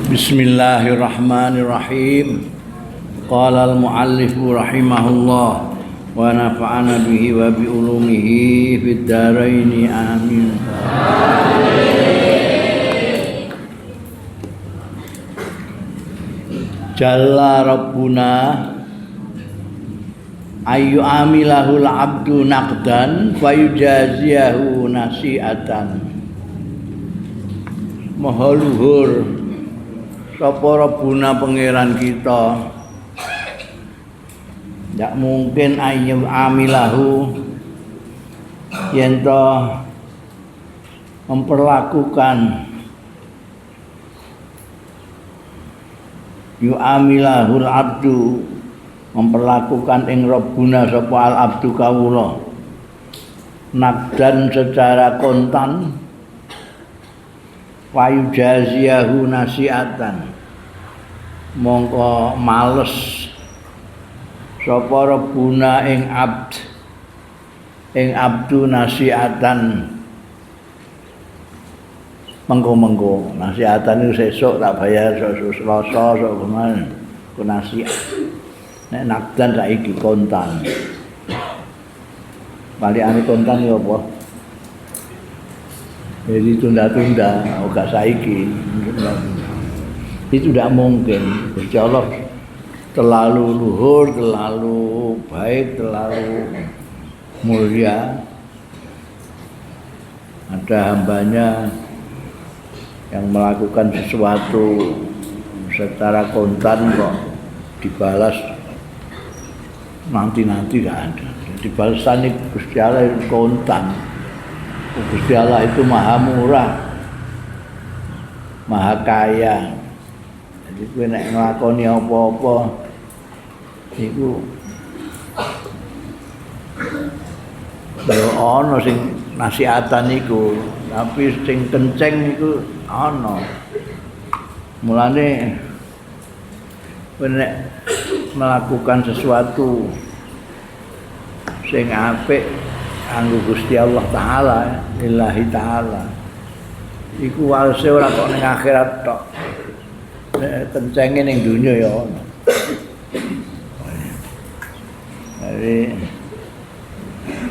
Bismillahirrahmanirrahim. Qala al-muallif rahimahullah wa nafa'ana bihi wa bi ulumihi fid dharain amin. Jalla rabbuna ayu amilahul abdu naqdan fayujaziyahu nasi'atan. Maha luhur sapa Rabbuna pangeran kita, ndak mungkin ayu amilahu yen to memperlakukan yu amilahul abdu memperlakukan ing Rabbuna sapa al abdu kawula nakdan secara kontan wayu jaziyahu nasiatan mongko males sapa Rabbuna ing abdu nasiatan mengko nasiatan itu sesuk tak bayar Selasa sok kemana ku nasiat nek nakdan saiki kontan balikane kontan ya apa jadi tunda-tunda, enggak saiki. Itu tidak mungkin. Gusti Allah terlalu luhur, terlalu baik, terlalu mulia. Ada hambanya yang melakukan sesuatu secara kontan kok dibalas nanti-nanti tidak ada. Jadi balasan Gusti Allah itu kontan. Gusti Allah itu maha murah, maha kaya. Jadi kowe nek nglakoni apa-apa iku ya ana sing nasiatan iku, tapi sing kenceng iku ana. Mulane kowe nek melakukan sesuatu sing apik kanggo Gusti Allah taala, lillahi taala. Iku walese ora kok ning akhirat tok. Kencenge ning donya ya ono. Jadi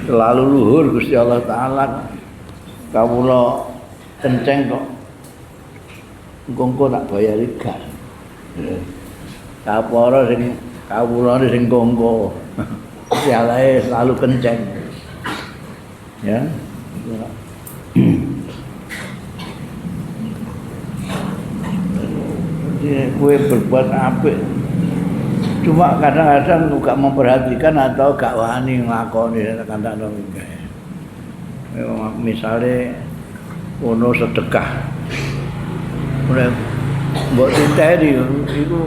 selalu luhur Gusti Allah taala. Kawula kenceng kok engko tak bayari gak. Kaporo sing kawulane sing kongko. Gusti Allah selalu kenceng. Ya, jadi kue berbuat apik, cuma kadang-kadang gak memperhatikan atau gak wani nglakoni kadang-kadang enggak. Misalnya ono sedekah, mulai mbok titeni itu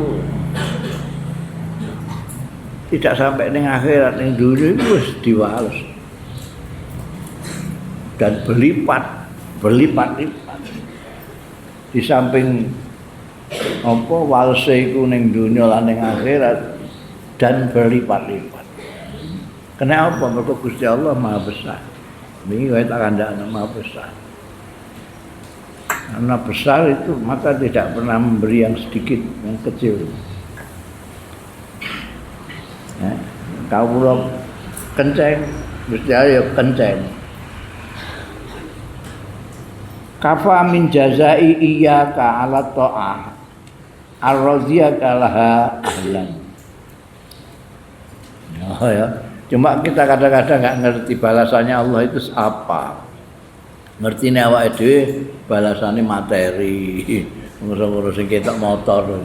tidak sampai ning akhirat, ning dunia itu wis diwales. Dan berlipat-lipat di samping apa walse iku ning dunya lan ning akhirat dan berlipat-lipat. Kenapa? Mergo Gusti Allah Maha Besar. Wingi wae tak kandhakno Maha Besar. Karena besar itu maka tidak pernah memberi yang sedikit, yang kecil. Ya, kawula kenceng, Gusti Allah ya kenceng. Kafa min jazai iyyaka ala ta'ah ar-radiyaka laha ahlan. Ya, cuma kita kadang-kadang enggak ngerti balasannya Allah itu apa. Ngertine awake dhewe balasane materi, ngurus-ngurus sing ketok motor.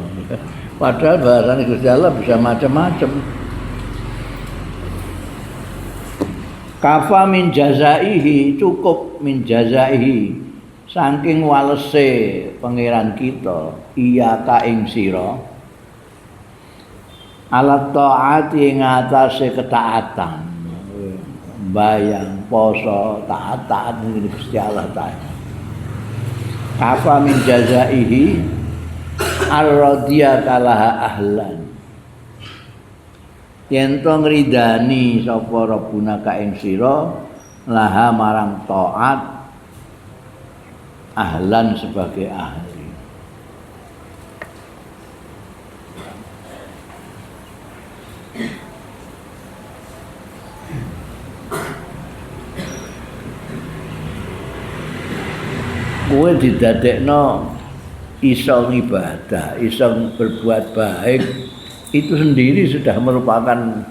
Padahal balasane Gusti Allah bisa macam-macam. Kafa min jazaihi, cukup min jazaihi saking walese pangeran kita iya ka ing sira ala taati ing atase ketaatan bayang poso taat ning Gusti Allah taala kafa min jazaihi ar-radiyaka laha ahlan yen to ngridani sapa Rabbuna ka ing sira laha marang taat ahlan sebagai ahli. kowe didadekno iso ibadah, iso berbuat baik, itu sendiri sudah merupakan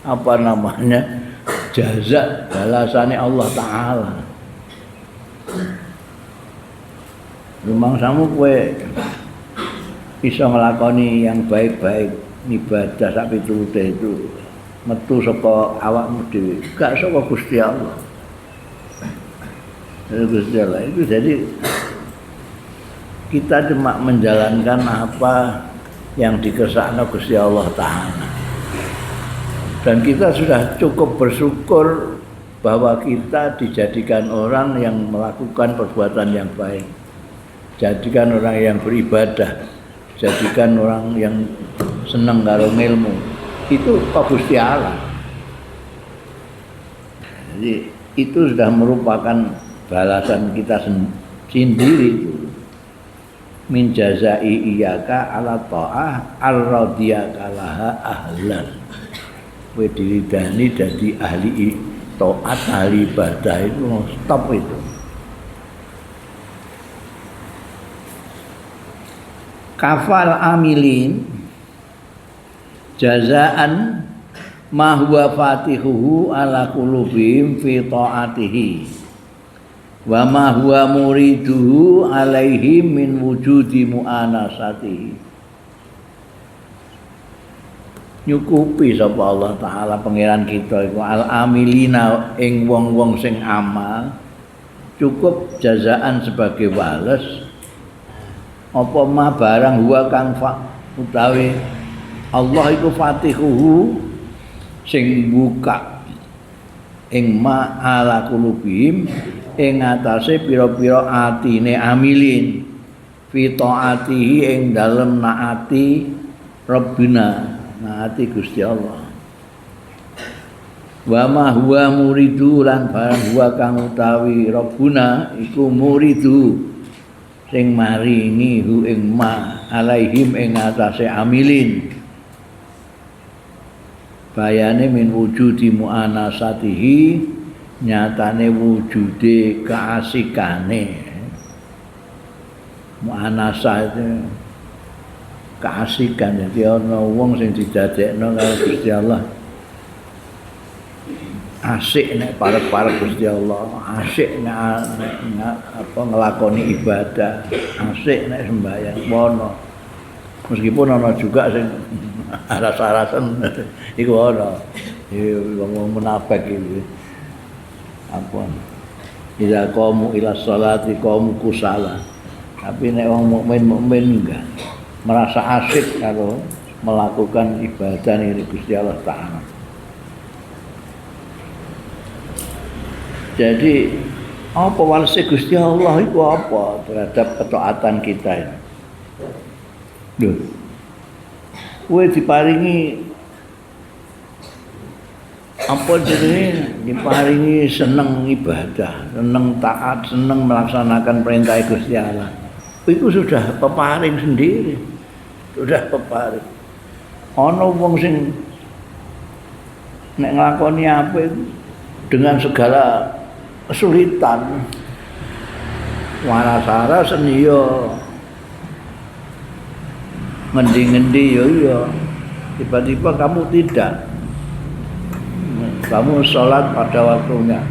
apa namanya jaza balasannya Allah Ta'ala. Memang samu kowe iso nglakoni yang baik-baik ibadah sak pitulute itu metu saka awakmu dhewe, gak saka Gusti Allah. Gusti Allah itu jadi kita cuma menjalankan apa yang dikersakno Gusti Allah Ta'ala. Dan kita sudah cukup bersyukur bahwa kita dijadikan orang yang melakukan perbuatan yang baik, jadikan orang yang beribadah, jadikan orang yang senang karo ilmu. Itu Pak Gusti Allah. Jadi itu sudah merupakan balasan kita sendiri itu. Min jazai iyyaka ala ta'ah ar-radiyaka laha ahlan. Kowe diridani dadi ahli taat, ahli ibadah itu stop itu. Kafal amilin jazaan ma huwa fatihuhu ala qulubihim fi ta'atihi wa ma huwa muriduhu alaihim min wujudi mu'anasatihi. Nyukupi sapa Allah Ta'ala pangeran kita iku al amilina ing wong-wong sing amal cukup jazaan sebagai bales apa ma barang huwa kang utawi Allah iku fatihuhu sing buka ing ma ala qulubihim ing atase pira-pira atine amilin fi taatihi ing dalem naati Rabbina, naati Gusti Allah. Wa ma huwa muridu lan barang huwa kang utawi Rabbuna iku muridu sing maringi hu ing ma alaihim ing atase amilin. Bayane min wujudi mu'anasatihi nyatane wujude keasikane. Mu'anasa itu keasikan, jadi ana wong sing didadekno karo Gusti Allah asik nek parek-parek Gusti Allah, asik nek apa nglakoni ibadah, asik nek sembahyang mono. Meskipun ana juga sing aras-arasen iku ana. Wong munafik iki. Apa? Ila qamu ila sholati qamu kusala. Tapi nek wong mukmin enggak merasa asik kalau melakukan ibadah ini Gusti Allah Ta'ala. Jadi apa walese Gusti Allah itu apa terhadap ketaatan kita ini? Lho. Kowe diparingi apa jenenge diparingi seneng ibadah, seneng taat, seneng melaksanakan perintah Gusti Allah. Itu sudah peparing sendiri. Sudah peparing. Ana wong sing nek nglakoni apa dengan segala kesulitan warasara seniyo ngendi-ngendi yo iya tiba-tiba kamu tidak, kamu sholat pada waktunya,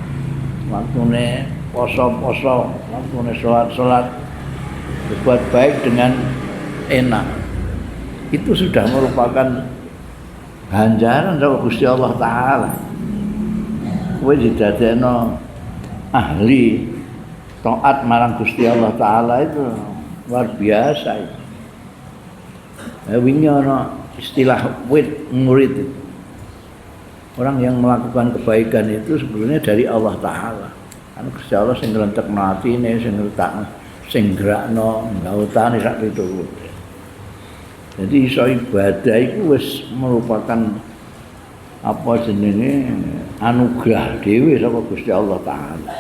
waktunya poso-poso, waktunya sholat berbuat baik dengan enak, itu sudah merupakan ganjaran dari Gusti Allah Ta'ala. Kowe didadekno ahli taat marang Gusti Allah Ta'ala itu luar biasa itu. Wingi ana istilah murid itu. Orang yang melakukan kebaikan itu sebenarnya dari Allah Ta'ala. Karena Gusti Allah sing ngrentekno atine, sing ngletakno, sing gerakno, ngautane sak pitulute. Jadi iso ibadah itu wis merupakan apa jenenge anugerah dhewe saka Gusti Allah Ta'ala.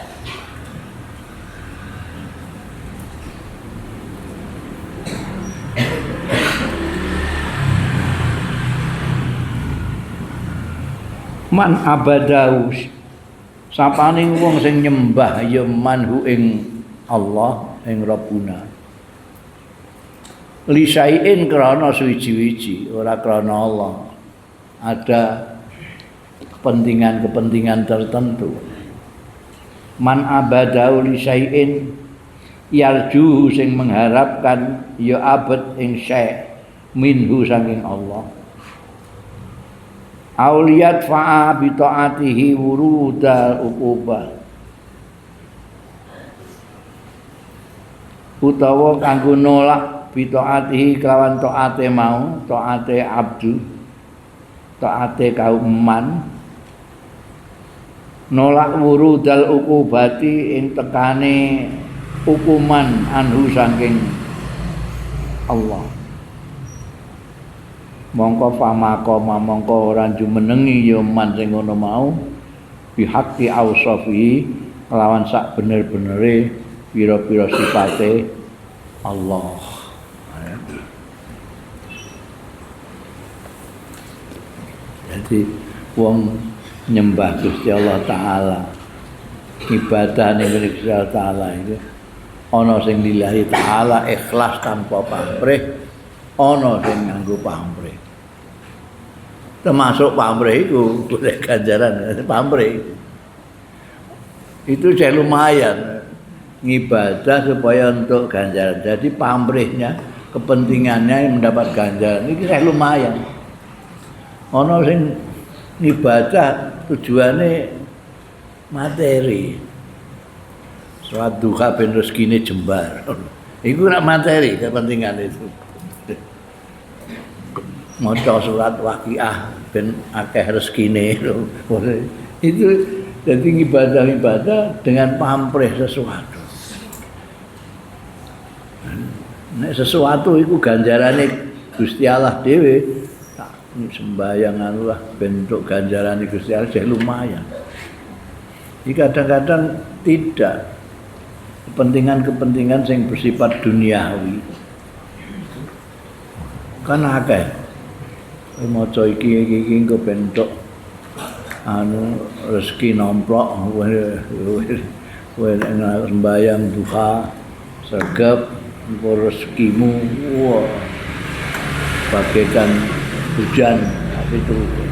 Man abadahu sapane wong sing nyembah ya manhu ing Allah ing Rabbuna. Li syai'in krana suwiji-wiji, ora krana Allah. Ada kepentingan-kepentingan tertentu. Man abadahu li syai'in yarjuhu sing mengharapkan ya abad ing syai' minhu saking Allah. Auliyat fa'a bi ta'atihi wurudal uqubah. Utawa kanggo nolak bi ta'atihi kelawan taate mau, taate abdu, taate kaum man. Nolak wurudal uqubati ing tekane hukuman anhu saking Allah. Mongko famaqama mongko ora jumenengi ya man sing ngono mau bihaqqi ausafi kelawan sak bener-benere pira-pira sifate Allah. Jadi wong nyembah Gusti Allah taala, ibadah ning Gusti Allah taala itu ana sing lillahi taala ikhlas tanpa pamrih, ana sing nganggo pamrih. Termasuk pamrih itu golek ganjaran pamrih. Itu saya lumayan ngibadah supaya untuk ganjaran. Jadi pamrihnya, kepentingannya mendapat ganjaran ini saya lumayan. Ana sing ngibadah tujuannya materi. Salat duha ben rezekine jembar. Iku nak materi kepentingan itu. Maca surat Waqiah ben akeh rezekine. Itu jadi ibadah-ibadah dengan pamrih sesuatu. Nek sesuatu iku ganjarane Gusti Allah dhewe, tak sembahyang Allah bentuk ganjarane Gusti Allah lumayan. Jadi kadang-kadang tidak kepentingan-kepentingan yang bersifat duniawi. Kan akeh. Maca iki engko bentuk rezeki nomplok sembahyang duha sergap rezekimu bagaikan hujan tapi turun.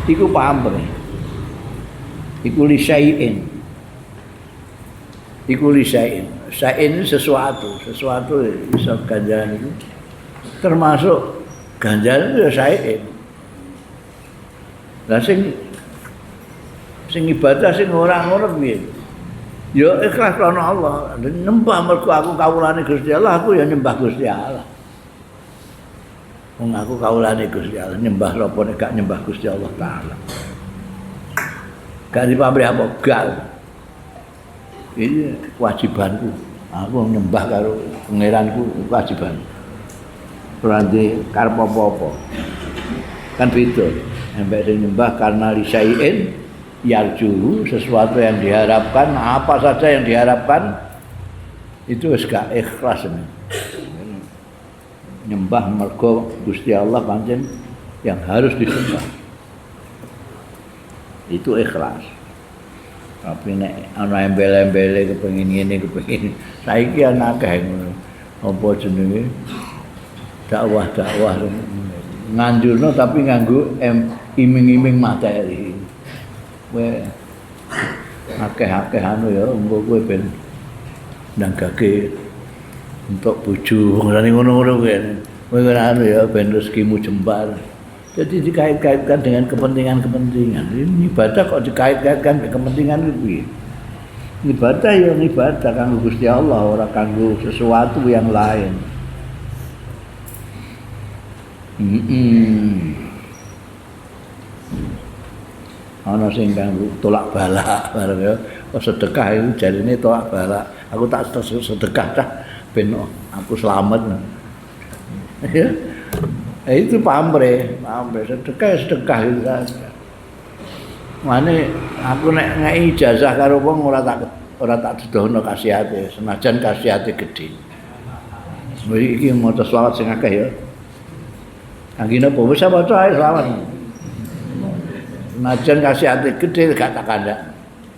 Iku pamrih. Iku li syai'in. Iku li syai'in. Syai'in sesuatu bisa ganjaran itu. Termasuk ganjaran itu syai'in. Lah sing ibadah sing ora piye? Ya ikhlas karena Allah. Nyembah mergo aku kawulane Gusti Allah, aku ya nyembah Gusti Allah. Wong aku kawulane Gusti Allah, nyembah apa nek gak nyembah Gusti Allah taala. Gak dipamrih apa gak. Ini kewajibanku. Aku nyembah karo pangeranku kewajiban. Ora ndek karep apa-apa. Kan beda. Sampai nyembah karena lisyai'in yarju, sesuatu yang diharapkan, apa saja yang diharapkan itu wis gak ikhlas. Nyembah mergo Gusti Allah pancen yang harus disembah. Itu ikhlas. Tapi nek ana embel-embele kepengin ngene kepengin saiki ana akeh ngono. Apa jenenge? Dakwah nganjurno tapi nganggo iming-iming materi. Kowe akeh-akeh anu ya engko kowe ben nanggake untuk bojo ngono-ngono kowe. Kowe anu ya ben rezekimu jembar. Jadi dikait-kaitkan dengan kepentingan-kepentingan. Ini ibadah kok dikait-kaitkan dengan kepentingan itu. Ibadah ya ibadah kanggo Gusti Allah, ora kanggo sesuatu yang lain. Ana sing kanggo tolak balak bareng ya. Sedekah itu jarine tolak balak. Aku tak sedekah dah ben aku selamat. Ya. Itu pamrih sedekah itu saja. Mane aku nek ngei ijazah karo wong ora tak dudono kasihate, senajan kasihate gedhe. Iki maca selawat sing akeh ya. Anggine apa wis maca ae selawat. Senajan kasihate gedhe gak tak kandak.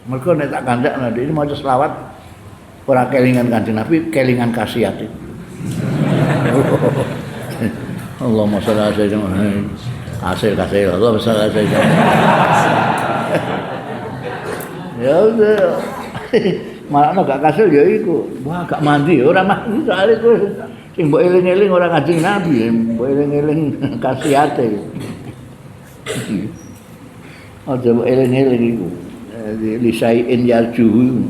Mergo nek tak kandak ini maca selawat Ora kelingan Kanjeng Nabi, kelingan khasiat itu. Allahumma sholli ala sayyidina kasih Allahumma sholli ala sayyidina. Ya udah. Malah gak kasil ya iku. Wah, gak mandi, ora mandi soalé ku sing mbok eling-eling ora Kanjeng Nabi, mbok eling-eling khasiate. Aja mbok eling-eling iku. Lisaiin yarjuhu.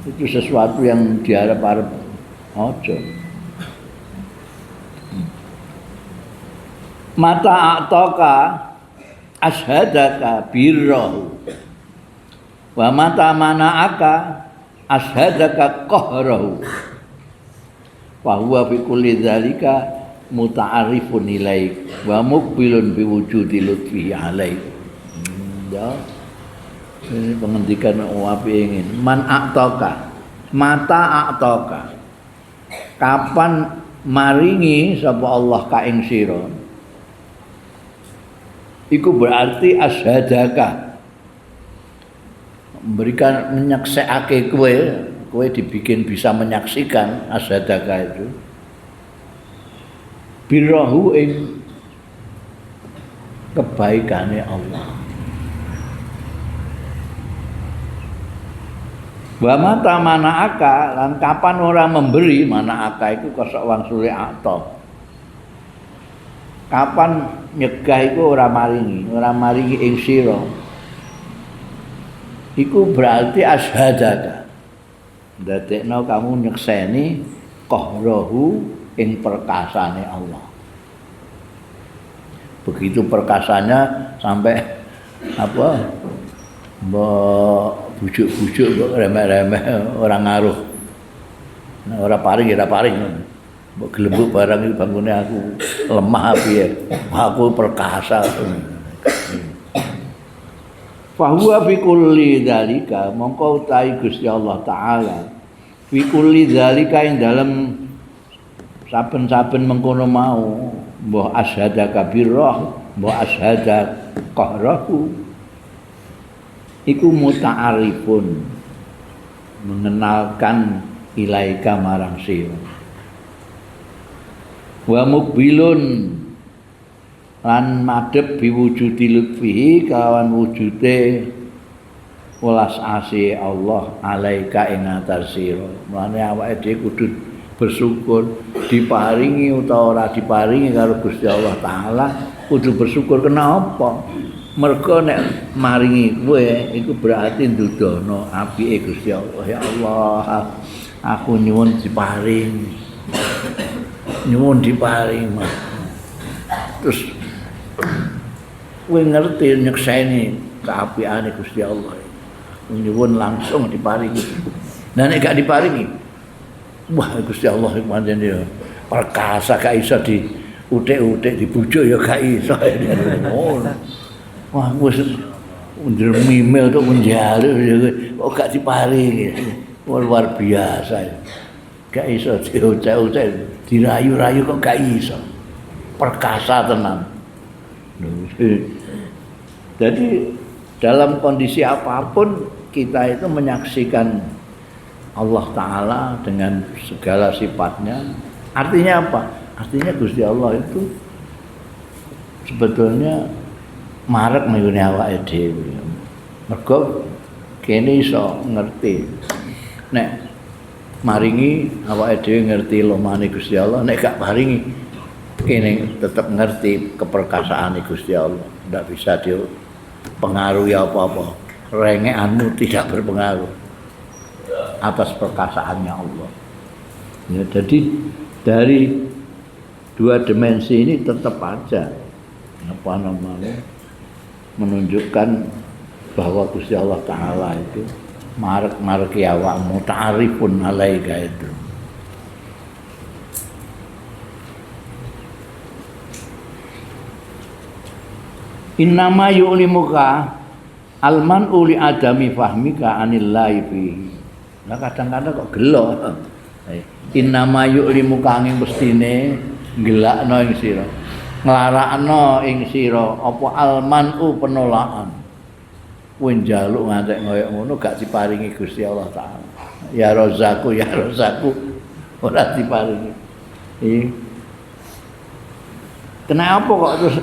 Itu sesuatu yang diharap-harap aja. Mata a'taka ashadaka birrahu wa mata mana'aka ashadaka qahrahu wa huwa fi kulli dzalika muta'arrifun ilaik wa muqbilun bi wujudi lutfi alaik. Ya. Ini pengendikan api ingin man a'taka mata a'taka kapan maringi sapa Allah ka ing sira iku berarti ashadaka memberikan menyaksekake kowe dibikin bisa menyaksikan ashadaka itu birahu ing kebaikane Allah. Wa mata mana'aka lan kapan orang memberi mana'aka itu kosok wangsule ato. Kapan nyegah iku ora maringi ing sira. Iku berarti ashadaka. Ndadekno kamu nyekseni qahrahu ing perkasane Allah. Begitu perkasanya sampai apa? Mbok bujuk-bujuk mbok remeh-remeh ora ngaruh. Nek ora paring ya ora paring. Mbok gelembuk barang iki bangune aku lemah piye. Aku perkasa. Fa huwa fi kulli dzalika mongko utahi Gusti Allah taala fi kulli dzalika ing dalem saben-saben mengkono mau mbah asyhadaka birrah mbah asyhada qahrahu iku muta'arifun mengenalkan ilaika marang sira wa muqbilun lan madhep biwujudi lutfihi kawan wujude welas asih Allah alaika ing atas sira. Mulane awake dhewe kudu bersyukur diparingi utawa ora diparingi karo Gusti Allah taala kudu bersyukur. Kenapa? Mergo nek maringi kowe iku berarti ndudono apike Gusti Allah. Ya Allah, aku nyuwun diparing. Nyuwun diparing. Terus kowe ngerti nyekseni kaapiane Gusti Allah. Nyuwun langsung diparingi. Nah nek gak diparingi, wah Gusti Allah iku pancen ya perkasa gak iso diutik-utik dibujuk ya gak iso. Wah wis undur mimel tok njaluk kok gak diparingi. Luar biasa. Gak iso diucek-ucek, dirayu-rayu kok gak iso. Perkasa tenan. Jadi dalam kondisi apapun kita itu menyaksikan Allah Ta'ala dengan segala sifatnya. Artinya apa? Artinya Gusti Allah itu sebetulnya marek nggone awake dhewe. Mergo kene iso ngerti. Nek maringi awake dhewe ngerti lomane Gusti Allah, nek gak paringi kene tetap ngerti keperkasaan Gusti Allah. Tidak bisa dipengaruhi apa-apa. Rengekanmu tidak berpengaruh atas perkasaannya Allah. Ya, jadi dari dua dimensi ini tetap aja apa namanya menunjukkan bahwa Gusti Allah Taala itu marek-mareki awakmu ta'arifun alaika itu. Innama yu'limuka alman uli adami fahmika anillahi fihi. Nah kadang-kadang kok gelo. Innama yu'limuka ing mestine gelakno ing sira. Nglarakno ing sira apa almanu penolakan. Kowe njaluk ngantek koyo ngono gak diparingi Gusti Allah Taala. ya Rozaku ora diparingi. Kenapa kok terus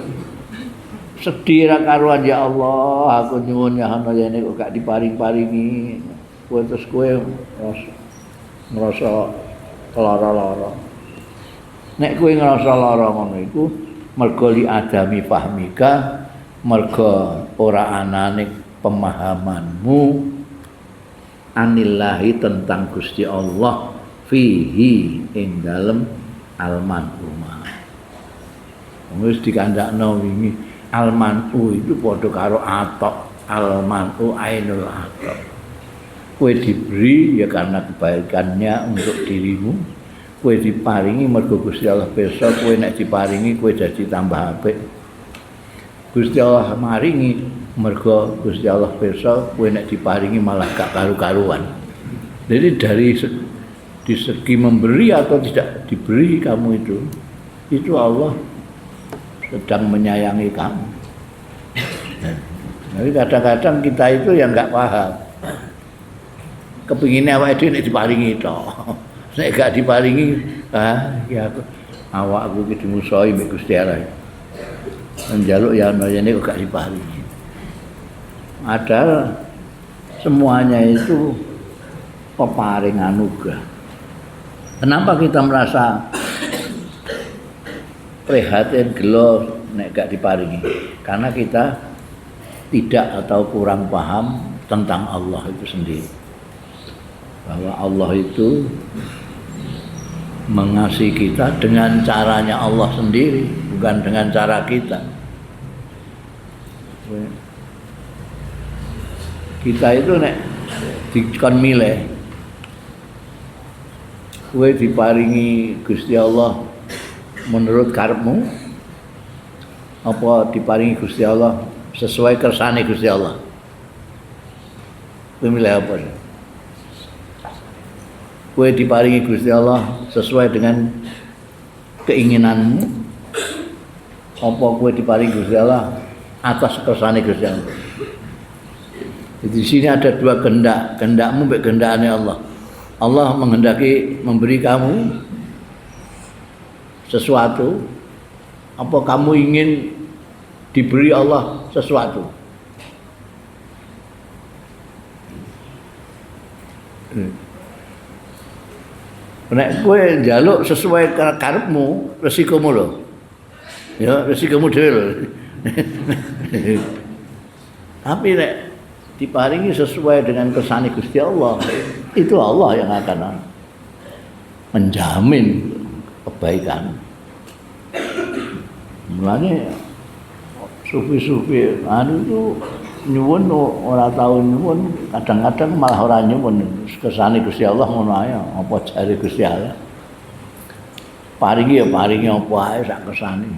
sedih ra karuan ya Allah, aku nyuwun ya ana yene kok gak diparing-paringi. Kowe terus kowe ngrasa lara-lara. Nek kowe ngrasa lara ngono iku mergo li adami fahmika, mergo ora anane pemahamanmu anillahi tentang Gusti Allah fihi ing dalem al-man'uma. Wis dikandakno wingi al-man'u itu padha karo atok, al-man'u ainul atok. Kowe diberi ya karena kebaikannya untuk dirimu. Kowe diparingi mergo Gusti Allah pirsa, kowe nek diparingi kowe dadi tambah apik. Gusti Allah maringi mergo Gusti Allah pirsa, kowe nek diparingi malah gak karu-karuan. Jadi dari di segi memberi atau tidak diberi kamu itu Allah sedang menyayangi kamu. Jadi kadang-kadang kita itu yang nggak paham. Kepinginnya awak itu nek diparingi toh. Nek gak diparingi, ya awakku iki dimusuhi mbek Gusti Allah. Njaluk ya ana yene kok gak diparingi. Padahal semuanya itu peparing anugerah. Kenapa kita merasa prihatin gelo nek gak diparingi? Karena kita tidak atau kurang paham tentang Allah itu sendiri. Bahwa Allah itu mengasihi kita dengan caranya Allah sendiri, bukan dengan cara kita. Kita itu nek dikon milih, kowe diparingi Gusti Allah menurut karepmu, apa diparingi Gusti Allah sesuai kersane Gusti Allah? Kowe milih apa? Kowe diparingi Gusti Allah sesuai dengan keinginanmu, apa kowe diparingi Gusti Allah atas kersane Gusti Allah? Di sini ada dua kehendak, kehendakmu mbek kehendakane Allah. Allah menghendaki memberi kamu sesuatu, apa kamu ingin diberi Allah sesuatu? Nek kowe njaluk sesuai karepmu, resikomu lho. Ya, resikomu dhewe lho. Tapi nek diparingi sesuai dengan kersane Gusti Allah, itu Allah yang akan menjamin kebaikan. Mulanya sufi-sufi itu nyuwun ora tau nyuwun, kadang-kadang malah ora nyuwun. Kersane Gusti Allah ngono ae, apa jare Gusti Allah. Paringi ya paringi apa ae sak kersane.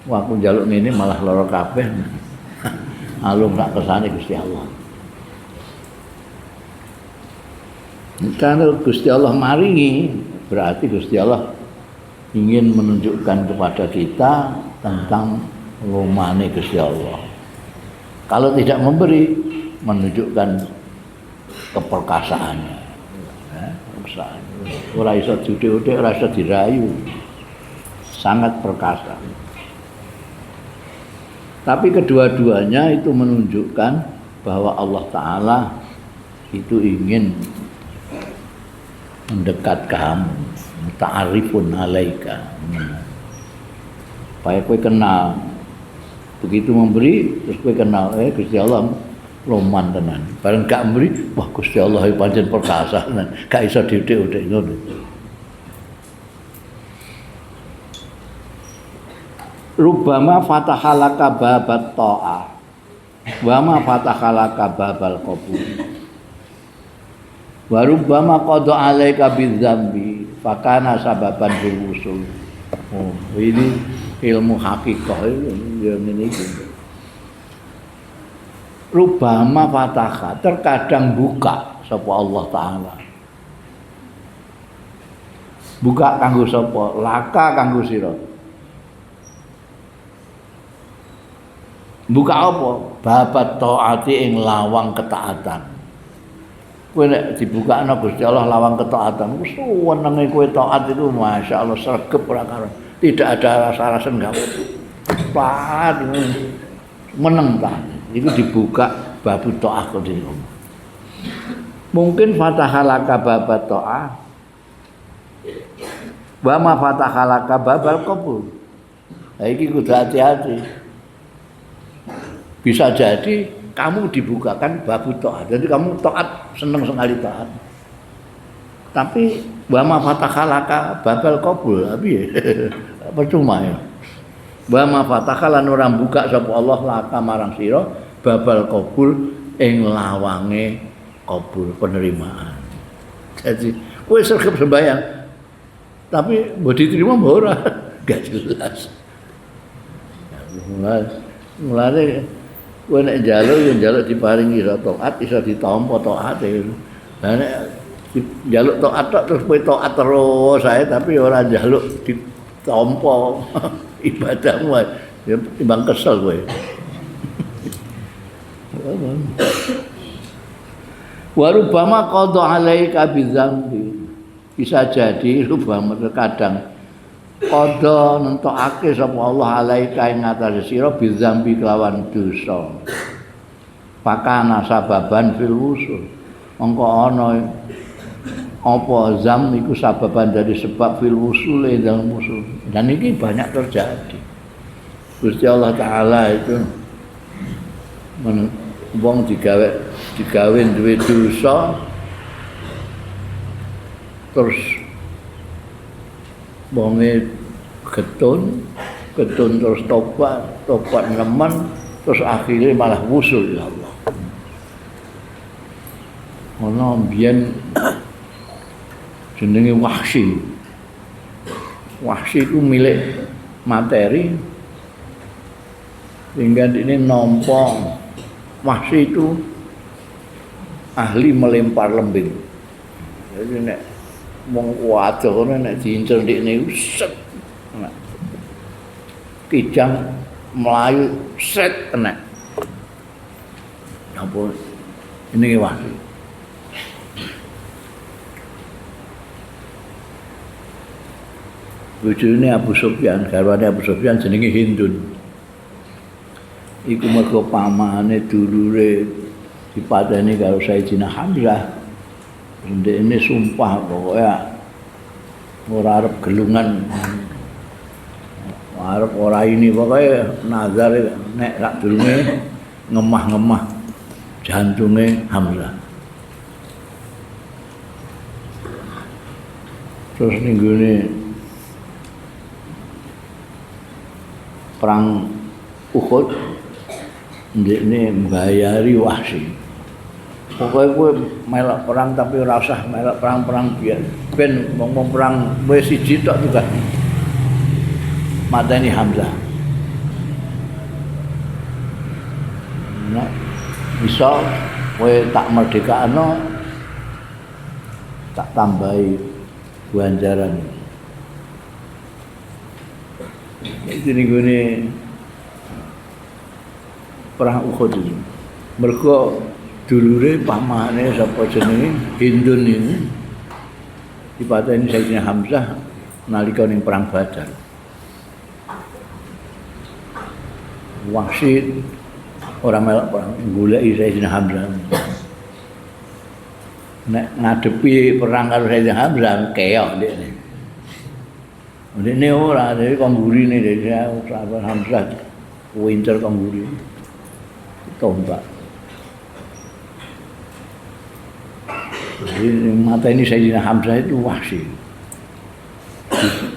Wah aku njaluk ngene malah lara kabeh. Alung sak kersane Gusti Allah. Kalau Gusti Allah maringi, berarti Gusti Allah ingin menunjukkan kepada kita tentang lumane Gusti Allah. Kalau tidak memberi, menunjukkan keperkasaannya. Ora iso diudik-udik, ora iso dirayu. Sangat perkasa. Tapi kedua-duanya itu menunjukkan bahwa Allah Ta'ala itu ingin mendekat kamu, ta'arifun alaika. Supaya kowe kenal. Begitu memberi, terus kowe kenal, Gusti Allah loman tenan. Bareng gak memberi, wah Gusti Allah pancen perkasa tenan. Gak iso diudik-udik ngono. Rubbama fatahalaka babat ta'ah wa ma fatahalaka babal qabul. Wa rubbama qada 'alaika bidzambi fakana sababan bil usul. Oh, ini ilmu hakikah ya ngene iki. Rubbama fataha, terkadang buka sapa Allah Ta'ala. Buka kanggo sapa? Laka kanggo sira. Buka apa? Babat taati ing lawang ketaatan. Kowe nek dibukakno Gusti Allah lawang ketaatan, senenge kowe taat itu masyaallah sregep ora karuan. Tidak ada rasa-rasa enggak. Taat meneng ta. Itu dibuka bab taat kok dhewe. Mungkin fatahalaka babat taat. Wa ma fatahalaka babal qabul. Nah, iki kudu hati-hati. Bisa jadi kamu dibukakan babu taat. Jadi kamu taat, senang sekali taat. Tapi wa ma fatahalaka babal qabul, piye? Percuma ya. Wa ma fatakhalan orang buka sapa Allah laka marang sira babal qabul ing lawange qabul penerimaan. Jadi kowe sregep sembayang. Tapi mbok diterima mbok ora? Gak jelas. Mulane kowe nek njaluk ya njaluk diparingi iso taat, iso ditampa taate. Lah nek njaluk taat terus kowe taat terus ae tapi ora njaluk ditampa ibadahmu ya timbang kesel kowe. Wa rubbama qada alaika bidzambi. Bisa jadi rubama terkadang qada nentokake sapa Allah alaika ing atase sira bidzambi kelawan dosa. Pakana sababan fil wusul. Mongko ana apa zam iku sababan dari sebab fil wusul dalam wusul. Dan ini banyak terjadi. Gusti Allah taala itu wong digawe duwe dosa terus bonge ketun terus tobat nemen terus akhirnya malah wusul ya Allah. Ono mbiyen jenenge Wahsy. Wahsy itu milik materi sehingga ini nampa Wahsy itu ahli melempar lembing. Jadi nek wong wadah ngono nek diincer ndekne set enak. Kijang melayu set enak. Apa ini Wahsy. Bojone Abu Sufyan, garwane Abu Sufyan jenenge Hindun. Iku mergo pamane dulure dipateni karo Sayyidina Hamzah. Ini sumpah pokoknya ora arep gelungan. Arep ora ini pokoknya nazar nek rak durunge ngemah-ngemah jantunge Hamzah. Terus ninggune perang Uhud ndekne mbayari Wahsy. Pokoknya gue melok perang tapi ora usah melok perang-perang biar ben ngomong perang wis siji tok juga. Mateni Hamzah. Nah, bisa kowe tak merdekakno tak tambahi ganjaran. Iki nggone perang Uhud iki. Mergo dulure pamane sapa jenenge Hindun ini dipateni Sayyidina Hamzah nalika ning perang Badar. Wahsy ora melok perang goleki Sayyidina Hamzah. Nek ngadepi perang karo Sayyidina Hamzah keok ndekne. Ndekne ora dhewe konggurine dhewe sahabat Hamzah winter kongguri. Tombak. Jadi mata ini Sayyidina Hamzah itu Wahsy.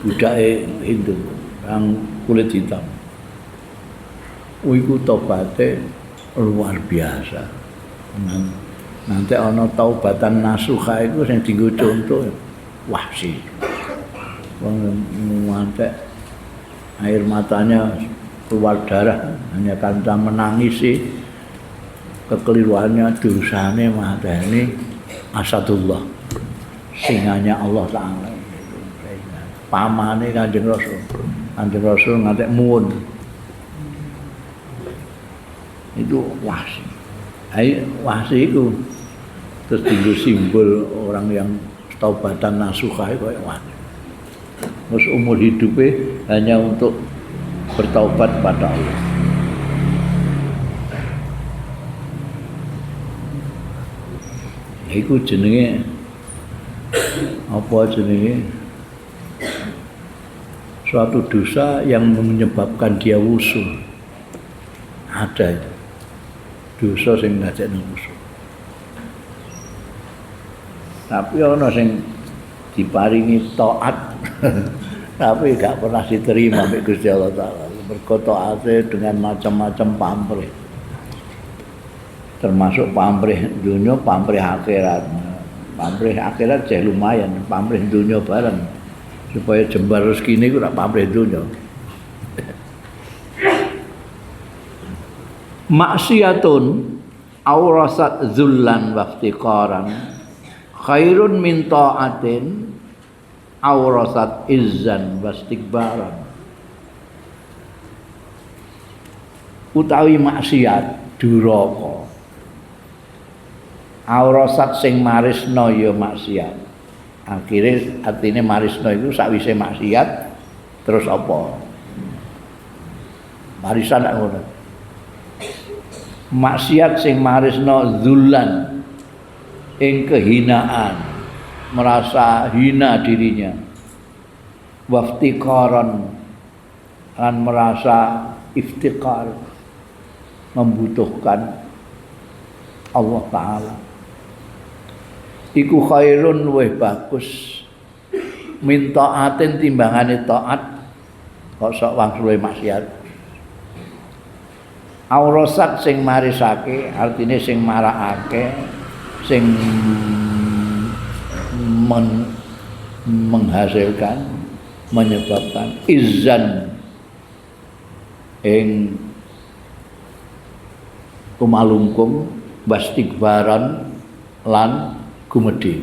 Budake Hindu yang kulit hitam. Iku tobaté luar biasa. Nanti ana taubatan nasuha iku sing dienggo contoh Wahsy. Wong ngantek air matanya keluar darah hanya karena menangisi kekeliruannya dosane mateni Asadullah singanya Allah Ta'ala pamane Kanjeng Rasul ngantek muwun itu Wahsy. Wahsy itu terus tinggal simbol orang yang taubatan nasuha itu kayak mana. Terus umur hidupnya hanya untuk bertaubat pada Allah. Iku jenenge apa jenenge? Suatu dosa yang menyebabkan dia wusul. Ada itu. Dosa sing ngajak wusul. Tapi ana sing diparingi taat tapi gak pernah diterima oleh Gusti Allah Ta'ala. Mergo taate dengan macam-macam pamrih. Termasuk pamrih dunia, pamrih akhirat. Pamrih akhirat jeh lumayan, pamrih dunia bareng. Supaya jembar rezeki ini ora pamrih dunia. Maksiatun awrasat zullan wa iftiqaran khairun min ta'atin awrasat izzan wa istikbaran. Utawi maksiat duraka awrasat sing marisno ya maksiat. Akhire artine marisno itu sakwise maksiat terus apa? Marisan tak ngono. Maksiat sing marisno zullan ing kehinaan, merasa hina dirinya. Waftiqaran dan merasa iftiqar, membutuhkan Allah Ta'ala. Iku khairun weh bagus min ta'atin timbangane taat kok sok wangsule maksiat. Aurasat sing marisake artine sing marakake sing menghasilkan menyebabkan izzan ing kumalungkum wastikbaran lan gumedhe.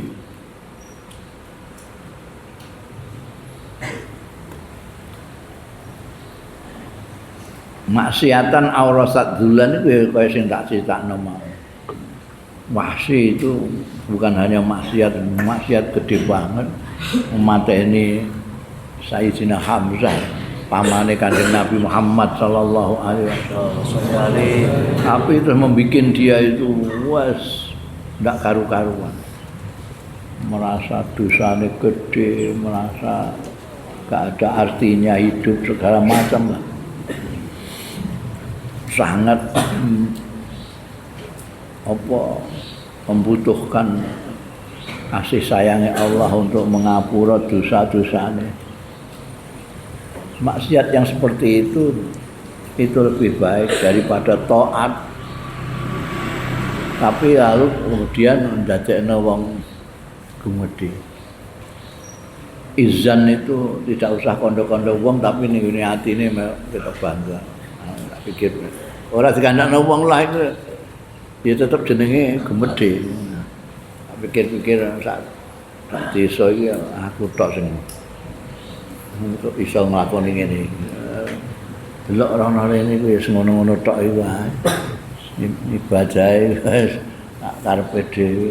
Maksiatan aurasat dulan itu kaya sing tak critakno mau. Wahsi itu bukan hanya maksiat gede banget, memateni Sayyidina Hamzah, pamane Kanjeng Nabi Muhammad sallallahu alaihi wasallam. Tapi itu membuat dia itu wes ndak karu-karuan. Merasa dosanya gede, merasa gak ada artinya hidup segala macam lah. Sangat membutuhkan kasih sayangnya Allah untuk mengapura dosa-dosanya. Maksiat yang seperti itu lebih baik daripada taat. Tapi lalu kemudian ndadekno wong gumedhe. Izan itu tidak usah kondo-kondo wong tapi ning ngene atine kita bangga. Tak pikir ora dikandakno wong lah itu ya tetep jenenge gumedhe. Tak pikir-pikir sak desa iki aku tok sing untuk iso nglakoni ngene. Delok ora ana rene kuwi wis ngono-ngono tok iki wae. Ibadahe wis tak karepe dhewe.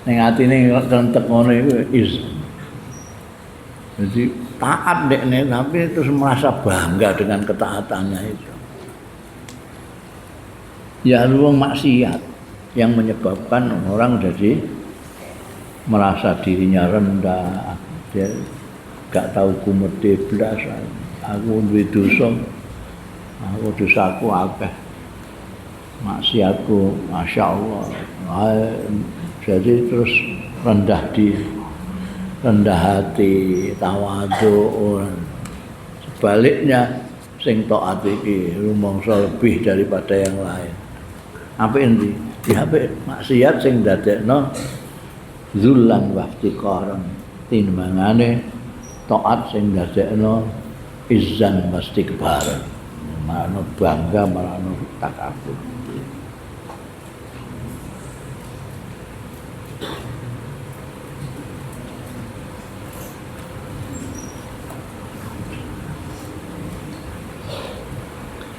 Ning atine rentek ngono iku is. Jadi taat dekne tapi terus merasa bangga dengan ketaatannya itu. Ya luwung maksiat yang menyebabkan orang jadi merasa dirinya rendah, dia gak tahu kumedhe blas. Aku duwe dosa. Aku dosaku akeh. Maksiatku masyaallah. Jadi terus rendah diri, rendah hati, tawadhu. Sebaliknya sing taat iki rumangsa lebih daripada yang lain. Apa endi? Ya apik maksiat sing dadekno zullan wa iftiqaran. Timbangane taat sing dadekno izzan wa istikbaran. Marano bangga, marano takabur.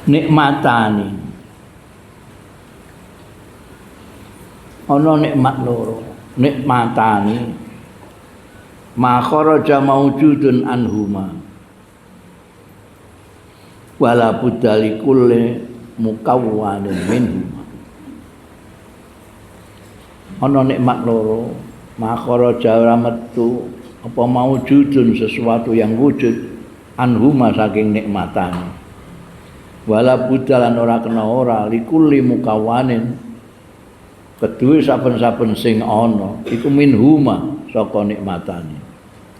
Nikmatani ana nikmat loro nikmatani ma kharaja maujudun anhuma wala budali kulli mukawwanin minhuma ana nikmat loro ma kharaja ora metu apa maujudun sesuatu yang wujud anhuma saking nikmatane wala budalan ora kena ora likulli mukawwanin kedue saben-saben sing ana iku minhuma saka nikmatane.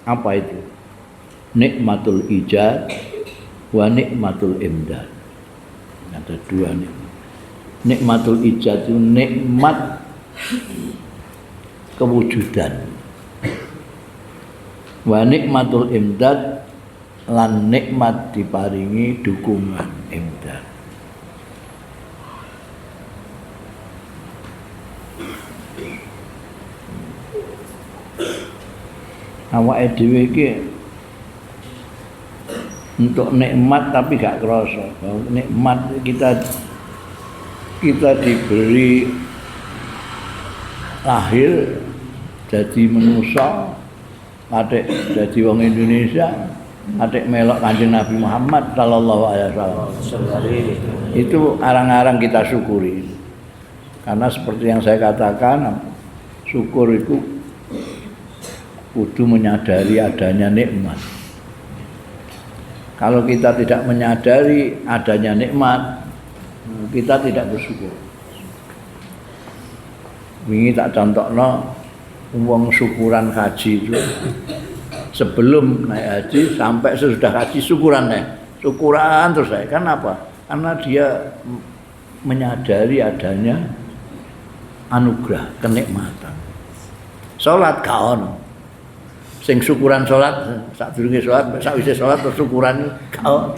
Apa itu? Nikmatul ijad wa nikmatul imdad. Ada dua nikmat. Nikmatul ijad itu nikmat kewujudan. Wa nikmatul imdad lan nikmat diparingi dukungan imdad. Awake dhewe iki untuk nikmat tapi gak kerasa. Nikmat kita diberi lahir jadi manusia, adik jadi wong Indonesia, adik melok Kanjeng Nabi Muhammad sallallahu alaihi wasallam. Itu arang-arang kita syukuri. Karena seperti yang saya katakan, syukur itu kudu menyadari adanya nikmat. Kalau kita tidak menyadari adanya nikmat, kita tidak bersyukur. Wingi tak contohno wong syukuran haji itu sebelum naik haji sampai sesudah haji syukuran terus kan apa? Karena dia menyadari adanya anugerah kenikmatan. Salat gak ono. Sing syukuran salat sadurunge salat sakwise salat terus syukuran gak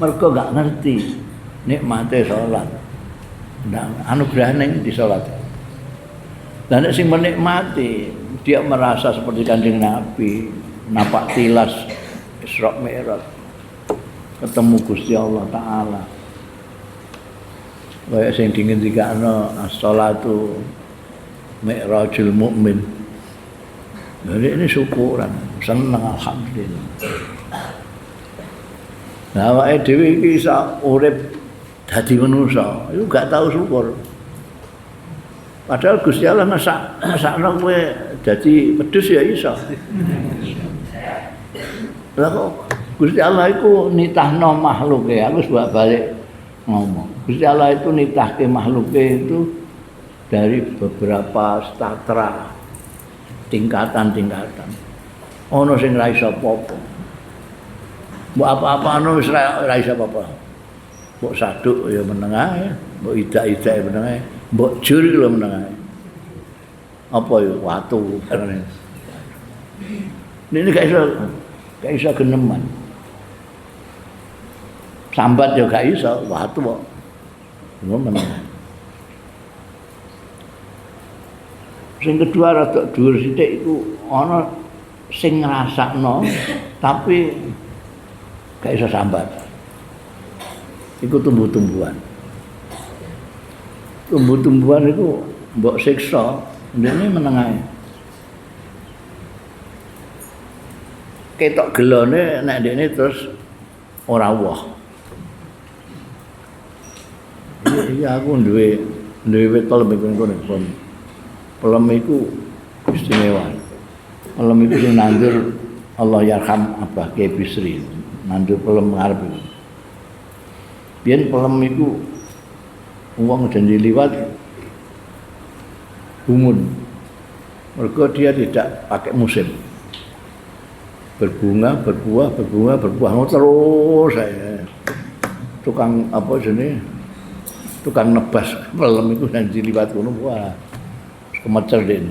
mergo gak ngerti nikmate salat. Nah, anugerah ning di salat. Dan nek sing menikmati dia merasa seperti Kanjeng Nabi napak tilas Isra Mi'raj ketemu Gusti Allah taala. Kaya sing dingendikane as-shalatu mi'rajul mukmin. Jadi ini syukuran, seneng alhamdulillah. Nah, awake dhewe iki iso urip dadi manusa, iku gak tau syukur. Padahal Gusti Allah masakno kowe dadi wedhus ya iso. Lah kok Gusti Allah iku nitahno makhluke, aku wis balik ngomong. Gusti Allah itu nitahke makhluke itu dari beberapa statra, tingkatan-tingkatan. Ono sing ra iso apa-apa. Mbok apa-apa ono wis ra iso apa-apa. Mbok saduk ya menengah, mbok idak-idak ya menengah, mbok jur lho menengah. Apa ya watu karene. Ini gak iso geneman. Sambat ya gak iso, watu kok. Ngono. Sing kedua rada dhuwur sithik iku ana sing ngrasakno tapi gak iso sambat. Iku tumbuh-tumbuhan. Tumbuh-tumbuhan iku mbok siksa, ndene menengae. Ketok gelone nek ndene terus ora woh. Iya aku duwe pelem iku ngono. Pelem iku istimewa. Pelem iku sing nandur Allah yarham Abah Kiai Bisri. Nandur pelem ngarep iku. Biyen pelem iku wong janji liwat gumun. Mergo dia tidak pakai musim. Berbunga, berbuah, terus saya. Tukang apa jenenge? Tukang nebas pelem iku janji liwat ngono wah. Kemecer dene.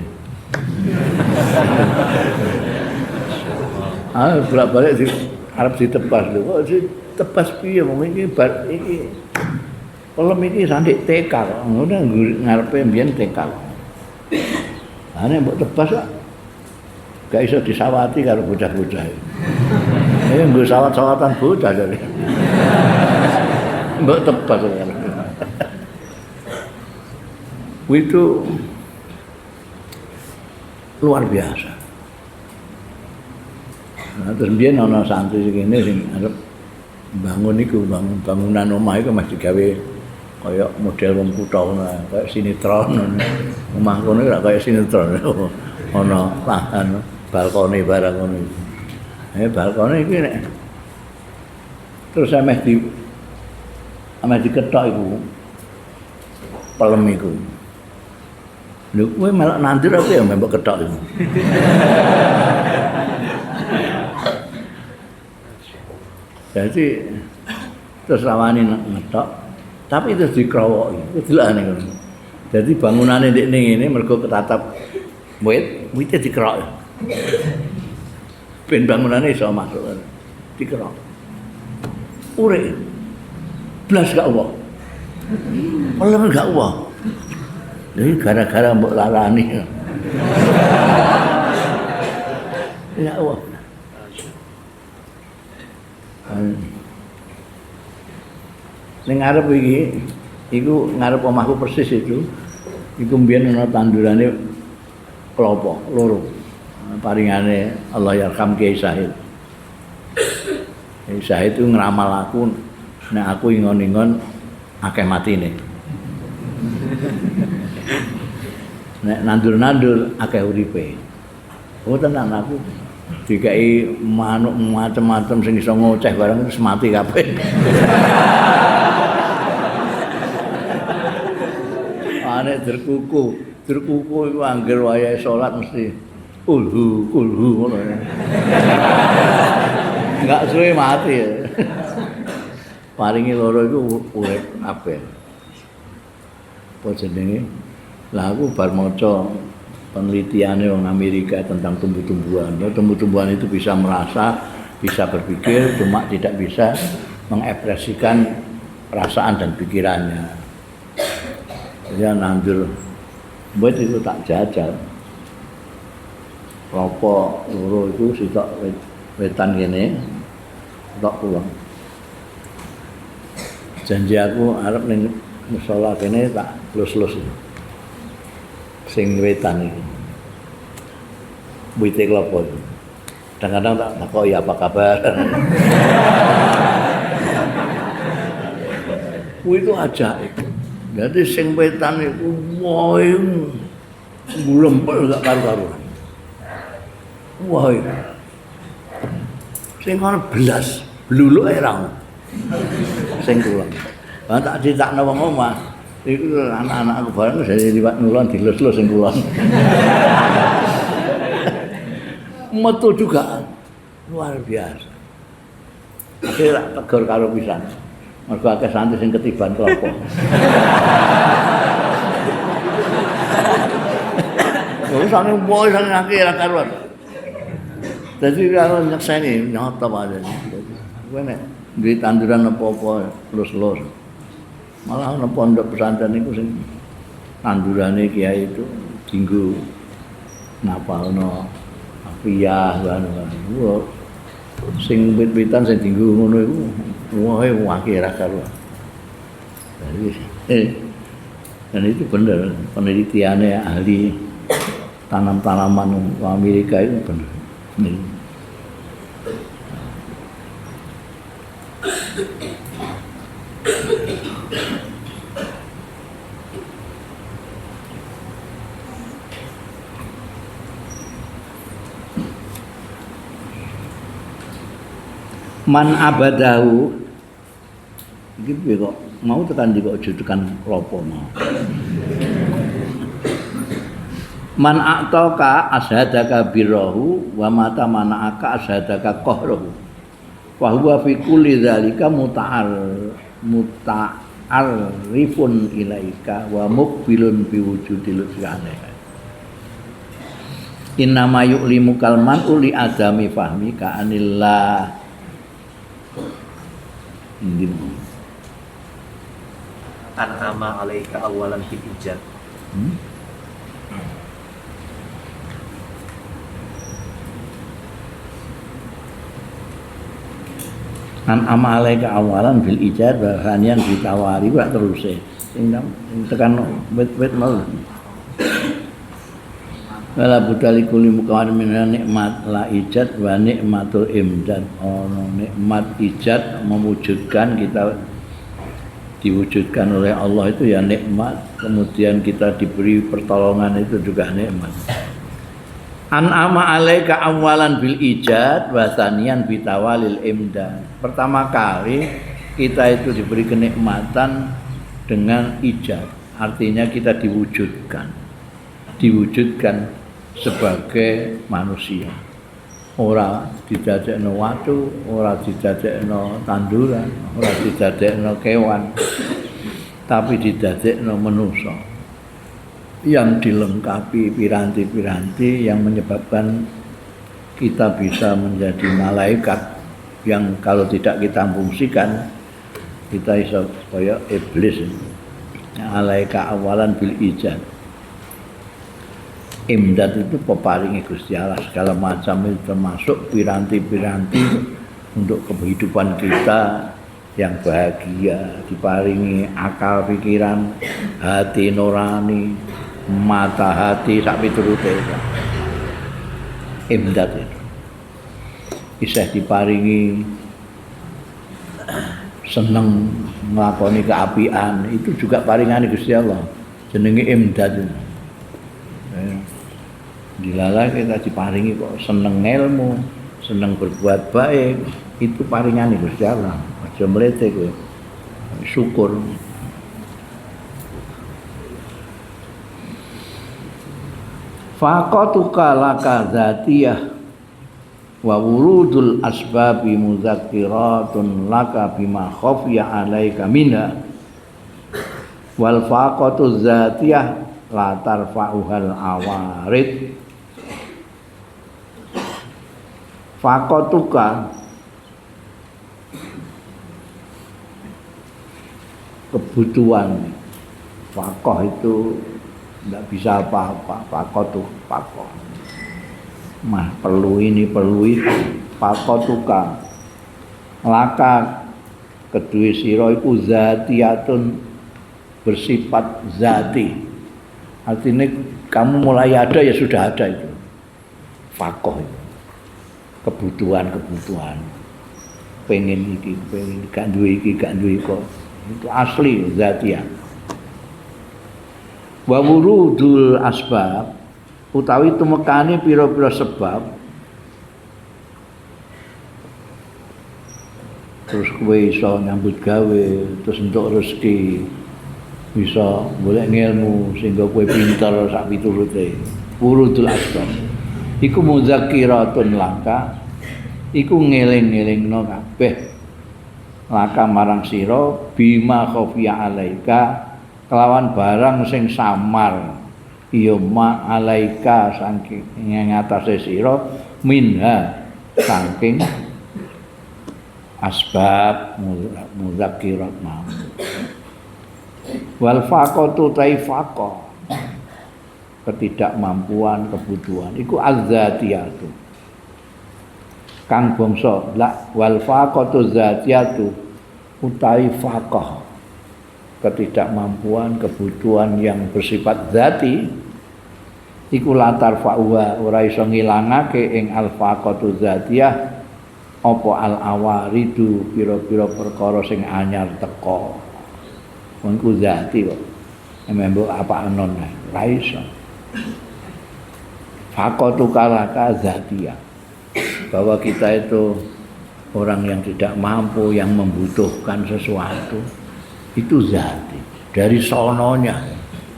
Bolak-balik arep ditebas lho. Kok ditebas piye wong iki pelem iki sandik tekal. Ngono ngarepe mbiyen tekal. Ane mbok tebas kok gak iso disawati karo bocah-bocah. Ini nggo sawat-sawatan bocah jare. Mbok tebas kan. Itu luar biasa. Nah, terus dia ana santri segini sing arep bangun bangunan omah iku mesti gawe kaya model wong kutha ngono, kaya sinetron. Omah kono ora kaya sinetron. Ana lahan balkone barang ngono. Balkone iki nek terus ameh diketok iku pelem iku. Lho kowe malah nandur apa ya mbok ketok iku. Jadi terus rawani ngetok, tapi itu dikrowoki, itu delokane ngono. Jadi bangunane ndekne ngene mergo ketatap wite dikrok. Ben bangunane iso masuk. Dikrok. Urip. Blas gak uwah. Pelem gak uwah. Jadi gara-gara mbok larani. Ya uwah. Ning ngarep iki iku ngarep omahku persis itu. Iku mbiyen ana tandurane klopo loro. Paringane Allah yarham Kiai Said. Kiai Said itu ngramal aku nek aku ingon-ingon akeh matine. Nek nandur-nandur akeh uripe. Oh tenan aku dikai manuk macam-macam sing iso ngoceh barang terus mati kabeh. Ane derkuku iku angger wayahe salat mesti ulhu ngono. Enggak suwe mati ya. Paringi loro iku urip kabeh. Apa jenenge? Lah aku bar maca penelitiannya orang Amerika tentang tumbuh-tumbuhan. Tumbuh-tumbuhan itu bisa merasa, bisa berpikir, cuma tidak bisa mengekspresikan perasaan dan pikirannya. Dia nandur, buat itu tak jajal. Klopo loro itu sitok wetan gini, tak pulang. Janji aku arep ning musala kene tak lus-lus. Sing wetan iki. Wite klopo. Kadang-kadang tak takoki apa kabar. Kuwi itu ajaib. Jadi sing wetan iku woe ngulempel gak karu-karuan. Wah. Sing ana belas, bluluke ra. Sing kula. Lah tak ditakno wong omah. Iku anak-anakku bareng dari liwat nulon dilus-lus sing kulon. Metu juga luar biasa. Akhirnya tegur karo pisan. Mergo akeh santri sing ketiban klopo. Wong sange boy sange akeh ra karuan. Dadi karo nyekseni nyoto wae. Kowe nek duwe tanduran apa-apa lus-lus. Malah ana pondok pesantren niku sing tandurane kiai itu dinggo napalno afiyah lan sing wit-witan sing dinggo ngono iku wae akeh ra karuan. Dan itu benar penelitiannya ahli tanam-tanaman Amerika itu benar. Man abadahu iki kok mau tekan di kok judukan klopo mau. Man a'taka ashadaka birahu wa mata mana'aka ashadaka qahrahu. Wa huwa fi kulli dzalika muta'arrifun ilaika wa muqbilun bi wujudil fi'ali. Inna ma yu'limu kalman uli adami fahmi ka anillah. An'ama alaika awalan fil ijad. An'ama alaika awalan fil ijad wa thaniyan fi tawari wa terus sing tekan wit-wit mau. wala budali kuli mukawan min nikmat la ijad wa nikmatul imdad. Nikmat ijad memwujudkan, kita diwujudkan oleh Allah itu ya nikmat, kemudian kita diberi pertolongan itu juga nikmat. An'ama alaika awalan bil ijad wa tsaniyan bitawalil imdad. Pertama kali kita itu diberi kenikmatan dengan ijad, artinya kita diwujudkan sebagai manusia. Ora didadekno watu, ora didadekno tanduran, ora didadekno kewan, tapi didadekno manusia yang dilengkapi piranti-piranti yang menyebabkan kita bisa menjadi malaikat yang kalau tidak kita fungsikan kita bisa kayak iblis. Alaika awalan bil ijad. Imdad itu peparingi Gusti Allah segala macam, itu termasuk piranti-piranti untuk kehidupan kita yang bahagia, diparingi akal pikiran, hati nurani, mata hati sak piturute. Imdad itu bisa diparingi seneng nglakoni keapian, itu juga paringane Gusti Allah, jenenge imdad. Dilala kita diparingi kok seneng ilmu, seneng berbuat baik, itu paringane Gusti Allah. Aja mlete kowe. Syukur. Faqatuka laka dzatiyah wa wurudul asbabi mudzakiratun laka bima khafiya alaika minha wal faqatu dzatiyah la tarfa'uhal awarid. Faqatuka kebutuhan, faqah itu tidak bisa apa-apa, faqah mah perlu ini perlu itu. Faqatuka laka kedua sira iku zatiyatun, bersifat zati, artinya kamu mulai ada ya sudah ada itu faqah itu. Kebutuhan pengen iki gak duwe kok itu asli zatiyah. Wa wurudul asbab utawi tumekane pira-pira sebab, terus kowe iso nyambut gawe, terus entuk rezeki, bisa golek ilmu sehingga kowe pinter sak piturute. Wurudul asbab iku mudzakiratun laka, iku ngeling-elingno kabeh laka marang sira bima khafiya alaika, kelawan barang sing samar ya ma alaika saking ngatasé sira minha saking asbab mudzakirat mau. Wal faqatu taifaqah, ketidakmampuan, kebutuhan iku azzatiyatu kang bangsa la wal faqatu zatiyatu utawi faqah, ketidakmampuan, kebutuhan yang bersifat zati iku latar fa'uha, ora iso ngilangake ing al faqatu zatiyah apa al awaridu pira-pira perkara sing anyar teka. Wong ku zati kok mbok apa anon ora iso. Faqatu kalaka zatiyah, bahwa kita itu orang yang tidak mampu, yang membutuhkan sesuatu, itu zati dari sononya.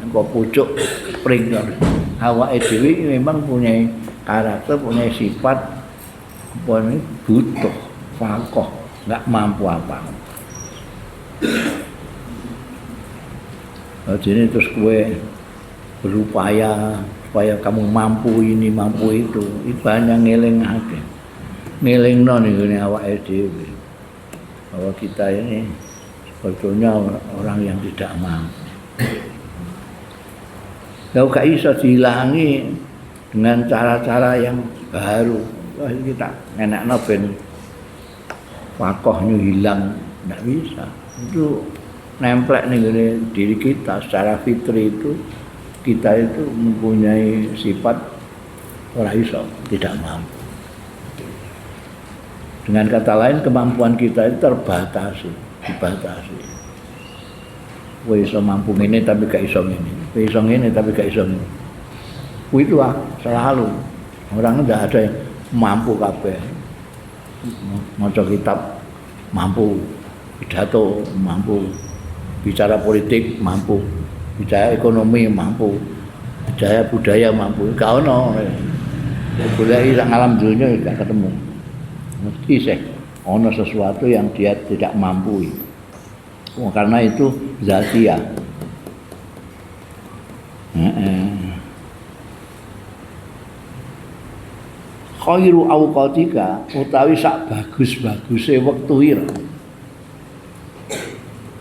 Engko pucuk spring awake dhewe memang punya karakter, punya sifat apa ini butuh, faqah, enggak mampu apa. Jadi terus kowe berupaya supaya kamu mampu ini mampu itu banyak ngelingake. Ngelingno ning awake dhewe bahwa kita ini sebetulnya orang yang tidak mampu. Kalau gak bisa dihilangi dengan cara-cara yang baru, wah kita enakno ben faqahnya hilang, enggak bisa. Itu nemplek ning diri kita secara fitri itu, kita itu mempunyai sifat ora iso, tidak mampu. Dengan kata lain kemampuan kita itu terbatasi, dibatasi. Kowe iso mampu ngene tapi gak iso ngene. Kowe iso ngene tapi gak iso ngene. Kuwi itu selalu orang tidak ada yang mampu kabeh. Maca kitab mampu, pidato mampu, bicara politik mampu, bicara ekonomi mampu, bicara budaya mampu. Gak ono. Goleki sak alam dunya gak ketemu. Mesti sih ono sesuatu yang dia tidak mampu. Karena itu zatia. Khairu awqatika utawi sak bagus-baguse wektu ira.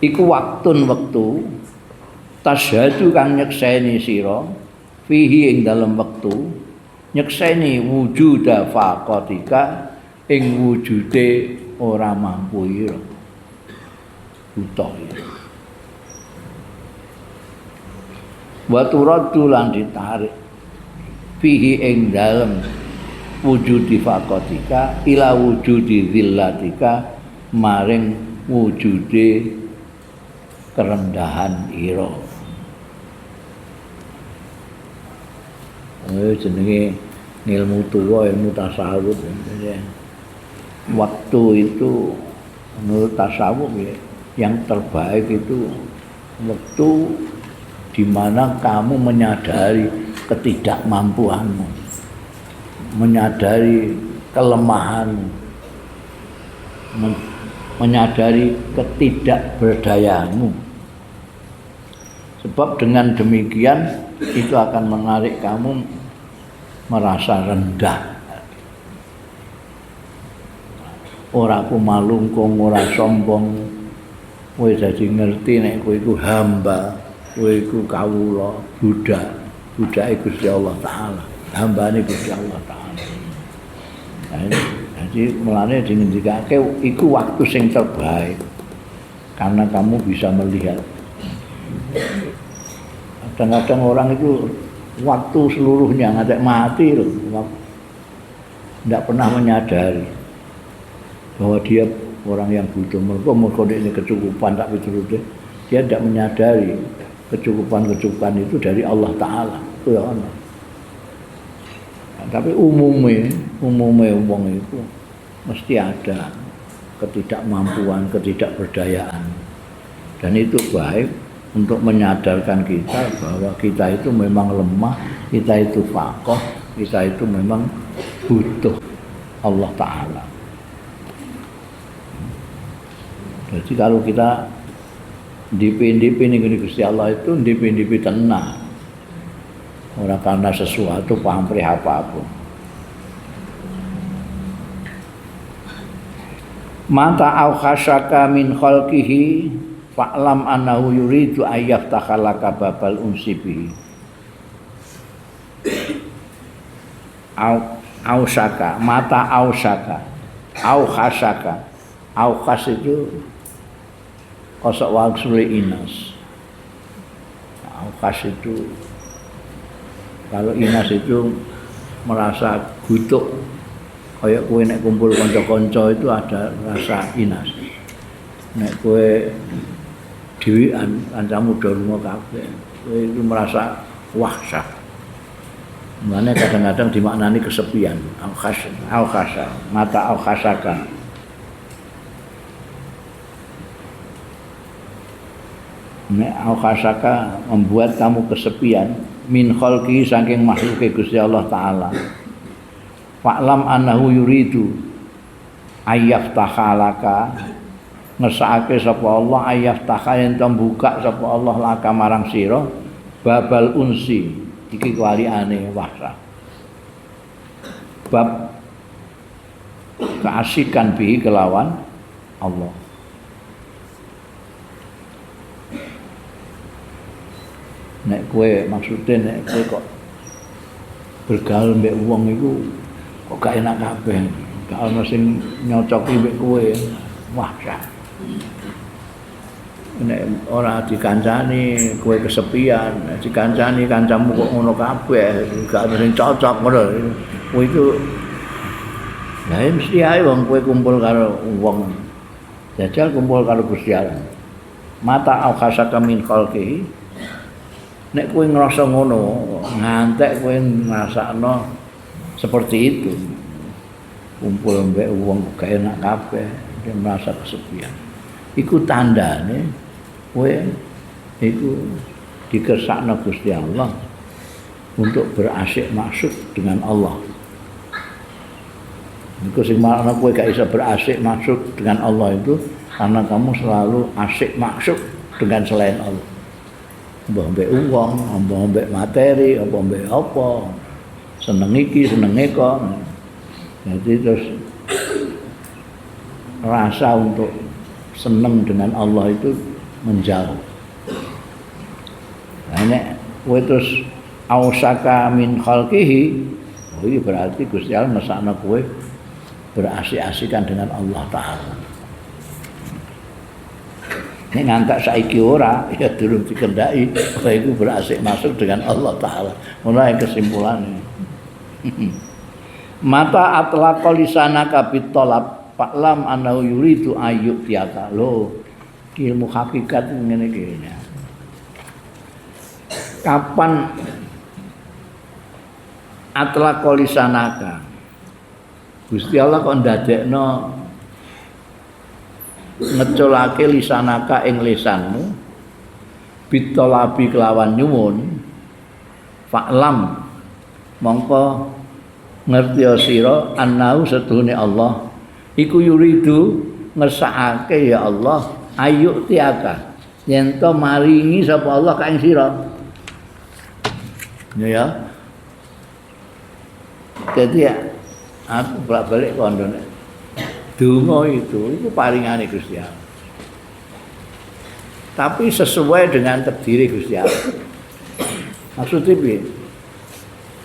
Iku waktun wektu tasyhadu kang nyekseni sira fihi ing dalem wektu nyekseni wujuda faqatika ing wujude ora mampu ira. Buta ya. Wa turaddu lan ditarik fihi ing dalem wujudi faqatika ila wujudi zillatika maring wujude kerendahan ira. Jenenge ilmu tuwa, ilmu tasawuf. Waktu itu menurut tasawuf ya, yang terbaik itu waktu di mana kamu menyadari ketidakmampuanmu, menyadari kelemahanmu, menyadari ketidakberdayaanmu. Sebab dengan demikian itu akan menarik kamu merasa rendah. Ora ku malungkung, ora sombong. Kowe dadi ngerti nek kowe iku hamba, kowe iku kawula, budak. Budake Gusti Allah taala. Hambane Gusti Allah taala. Jadi mulane dingendikake iku waktu sing terbaik. Karena kamu bisa melihat. Kadang-kadang orang itu waktu seluruhnya ngadek mati loh. Tidak pernah menyadari bahwa dia orang yang butuh. Mereka ini kecukupan tak piturute. Dia tidak menyadari kecukupan itu dari Allah Ta'ala. Itu ya Allah. Nah, tapi umumnya wong itu mesti ada ketidakmampuan, ketidakberdayaan. Dan itu baik untuk menyadarkan kita bahwa kita itu memang lemah, kita itu faqih, kita itu memang butuh Allah Ta'ala. Jadi kalau kita ndipi ning Gusti Allah itu ndipi tenang. Ora karena sesuatu pamrih apapun. Mata au khasyaka min khalqihi fa'lam annahu yuridu ayyaftaha laka babal unsi bihi. Au syaka, mata au syaka, au khasyaka. Au khas itu kosok waksule inas. Au khas itu kalau inas itu merasa butuh, kayak kowe nek kumpul kanca-kanca itu ada rasa inas. Nek kowe dhewean kancamu do lunga kabeh, kowe itu merasa wahsyah. Mulane kadang-kadang dimaknani kesepian, al-khasa, mata al-khasaka. Nek al-khasaka membuat kamu kesepian min khalqi saking makhluke Gusti Allah Ta'ala. Fa'lam annahu yuridu ayyaftaha laka, ngesake sapa Allah ayyaftaha yen buka sapa Allah laka marang sira babal unsi iki kewaliane wahsa. Bab keasikan bihi kelawan Allah. Nek kowe maksudnya nek kowe kok bergaul mbek wong iku kok gak enak kabeh. Gak ono sing nyocoki mbek kowe. Wah, nek ora dikancani kowe kesepian, dikancani kancamu kok ngono kabeh, gak ada sing cocok ngono. Kowe itu ya mesti ae wong kowe kumpul karo wong. Jajal kumpul karo Gusti Allah. Mata au khasaka min khalqihi. Nek kowe ngrasa ngono, ngantek kowe ngrasakno seperti itu. Kumpul mbek wong gak enak kabeh, dia merasa kesepian. Iku tandane kowe iku dikersakno Gusti Allah untuk berasyik maksud dengan Allah. Iku sing makna kowe gak iso berasyik maksud dengan Allah itu karena kamu selalu asyik maksud dengan selain Allah. Mbah mbek uang, mbah mbek materi, mbek apa. Seneng iki, seneng eko. Jadi terus rasa untuk seneng dengan Allah itu menjauh. Nah, nek kowe terus ausaka min khalqihi, oh iya berarti Gusti Allah mesakno kowe berasik-asikan dengan Allah Ta'ala. Nek ngantek saiki ora, ya durung dikendaki, kowe iku berasik masuk dengan Allah Ta'ala. Ngono ae kesimpulane. Mata atlaqa lisanaka bitolab fa'lam annahu yuridu ayyub tiaka. Lho, ilmu hakikat ngene iki. Kapan atlaqa lisanaka? Gusti Allah kok ndadekno ngeculake lisanaka ing lisanmu bitolabi kelawan nyuwun fa'lam mongko ngerti sira annahu setuhune Allah iku yuridu ngersakake ya Allah ayu tiaka yen to maringi sapa Allah ka ing sira ya jadi ya aku bolak-balik kandhane donga itu paringane Gusti Allah tapi sesuai dengan takdir Gusti Allah maksudnya piye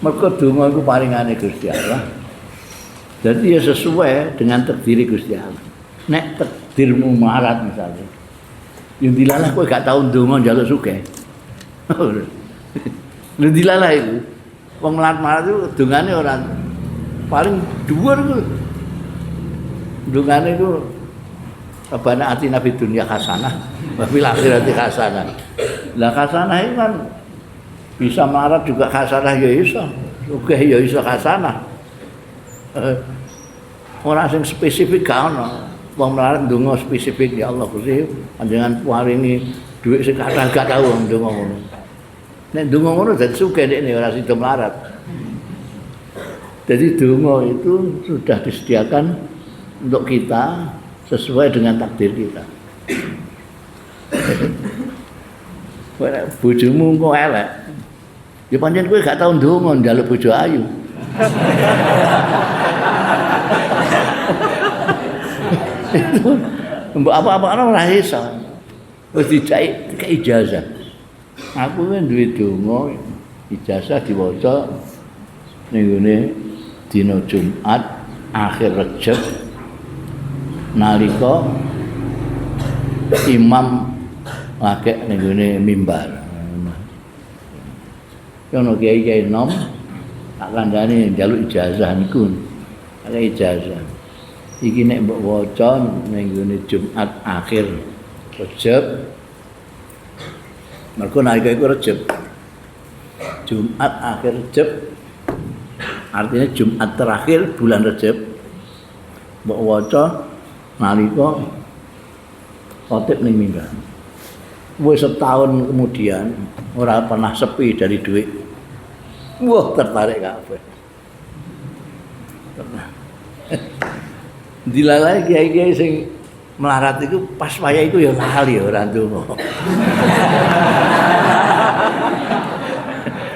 mergo donga iku paringane Gusti Allah. Jadi ya sesuai dengan takdir Gusti Allah. Nek takdirmu marat misalnya. Yang dilalah kowe gak tau donga njaluk sugih. Lha dilalah iku. Wong marat itu dongane ora paling dhuwur iku. Dongane iku Rabbana atina fid dunya hasanah wa fil akhirati hasanah. Lah hasanah itu kan bisa marat juga hasanah ya iso, sugih ya iso hasanah. Ora sing spesifik gak ono. Wong melarat ndonga spesifik ya Allah Gusti panjenengan paringi dhuwit sing kathah gak tau ndonga ngono. Nek ndonga ngono dadi sugih dekne ora sida melarat. Jadi donga itu sudah disediakan untuk kita sesuai dengan takdir kita. Bojomu kok elek. Ya pancen kowe gak tau ndonga njaluk bojo ayu. Itu mbok apa-apa ora iso. Wis dicai ijazah. Aku kan duwe donga ijazah diwaca ning ngene dina Jumat akhir Rejab nalika imam lagi ning ngene mimbar. Ono kiai-kiai nom tak kandhane njaluk ijazah niku. Ada ijazah. Iki nek mbok waca ning ngene Jumat akhir Rejab. Mergo nalika iku Rejab. Jumat akhir Rejab artinya Jumat terakhir bulan Rejab. Mbok waca nalika khotib ning mimbar. Wis setahun kemudian ora pernah sepi dari duit. Wah, tertarik kabeh. Dilalai kiai-kiai sing melarat itu pas waya iku ya lali ora ndonga.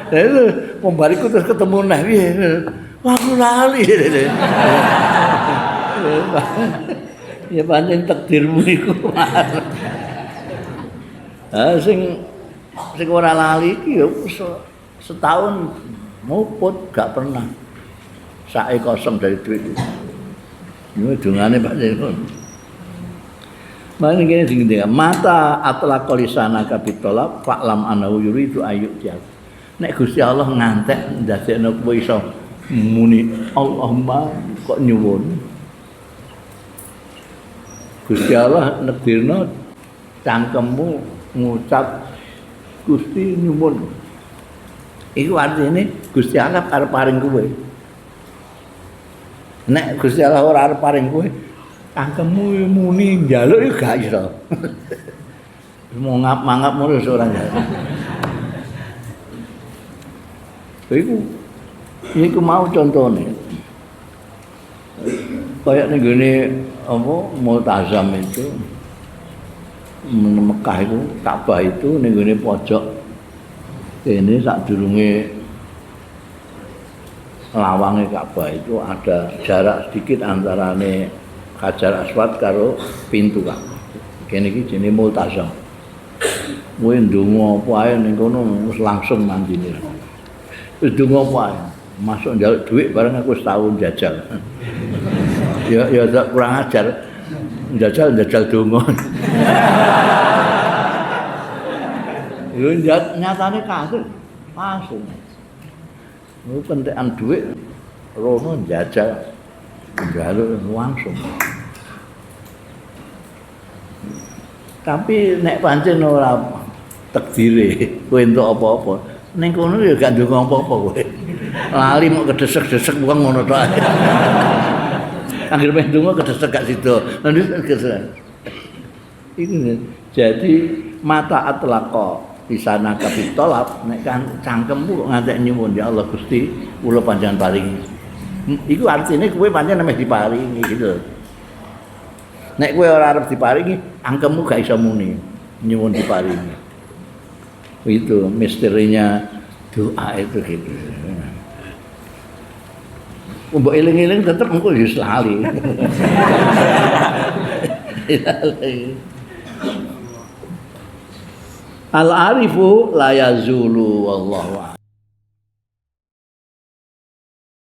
Lah itu membariku terus ketemu neh piye. Wah, aku lali. Ya pancen takdirmu iku. Sing ora lali iki ya setahun muput gak pernah sae kosong dari duit itu. Ini dungane Pak Jenderal. Mane kene sing ngendika mata atlaqa lisanaka bitolab fa'lam annahu yuridu ayyuk jal. Nek Gusti Allah ngantek ndadekno kowe iso muni Allahumma kok nyuwun. Gusti Allah nekdirno cangkemmu ngucap Gusti nyuwun. Iku artine Gusti Allah arep paring kowe. Nek Gusti Allah ora arep paring kowe, cangkemmu muni njaluk yo gak iso. Mau ngap-mangap mulu ora njaluk. Iku mau contone. Kayak ning gone apa Multazam itu Mekah itu Ka'bah itu ning gone pojok ini sadurunge lawange Ka'bah itu ada jarak sedikit antarane Hajar Aswad karo pintu Ka'bah. Kene iki jenenge Multazam. Kowe ndonga apa ae ning kono wis langsung mandine. Wis ndonga apa ae. Masuk njaluk dhuwit bareng aku setahun jajal. Ya kurang ajar. Jajal donga. Lho nyatane kasus. Langsung. Lu pentekan dhuwit rono jajal. Njaluk langsung. Tapi nek pancen ora takdire kowe entuk apa-apa, ning kono ya gak ndonga apa-apa kowe. Lali mau kedesek-desek wong ngono tok. Anggere meh ndonga kedesek gak sida. Nanti kesel. Ini jadi mata atlaqa di sana kapitolap nek kan cangkemmu ngantek nyuwun ya Allah Gusti kula panjenengan paringi. Iku artine kowe pancen meh diparingi gitu. Nek kowe ora arep diparingi, angkemmu gak iso muni nyuwun diparingi. Itu misterinya doa itu gitu. Mbok eling-eling tetep engko wis lali. Al-arifu la yazulu wallahu